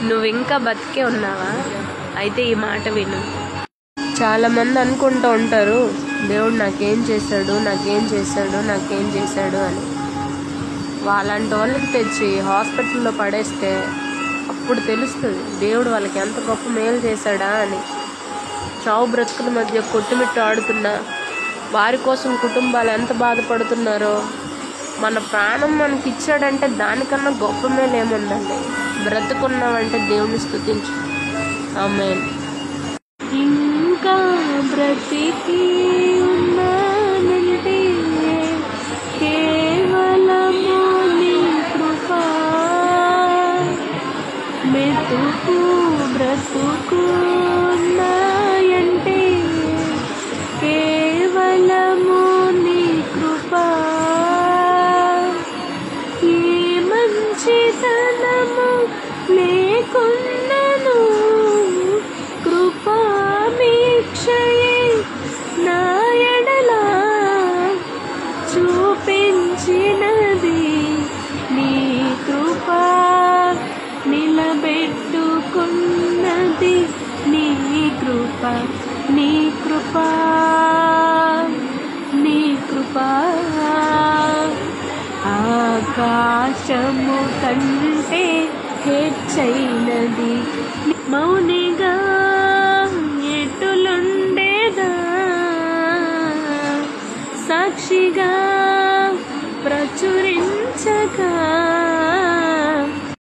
నువ్వు ఇంకా బతికే ఉన్నావా? అయితే ఈ మాట విను. చాలామంది అనుకుంటూ ఉంటారు, దేవుడు నాకేం చేశాడు నాకేం చేశాడు నాకేం చేశాడు అని. వాళ్ళంటి వాళ్ళకి తెచ్చి హాస్పిటల్లో పడేస్తే అప్పుడు తెలుస్తుంది దేవుడు వాళ్ళకి ఎంత గొప్ప మేలు చేశాడా అని. చావు బ్రతుకుల మధ్య కొట్టుమిట్టు ఆడుతున్నా వారి కోసం కుటుంబాలు ఎంత బాధపడుతున్నారో. మన ప్రాణం మనకి ఇచ్చాడంటే దానికన్నా గొప్ప మేలు ఏముందండి? బ్రతుకున్నామంటే దేవుని స్తుతించు. ఆమేన్. ఇంకా బ్రతికి ఉన్నానంటే కేవలము నీ కృప. మెతుకు బ్రతుకు ఉన్నాయంటే కేవలము నీ కృప. ఈ మంచితనము లేకున్నను కృపామీక్షయే నా ఎడల చూపించినది నీ కృప. నిలబెట్టుకున్నది నీ కృప, నీ కృప, నీ కృప. ఆకాశము కంటే హెచ్చైనది మౌనిగా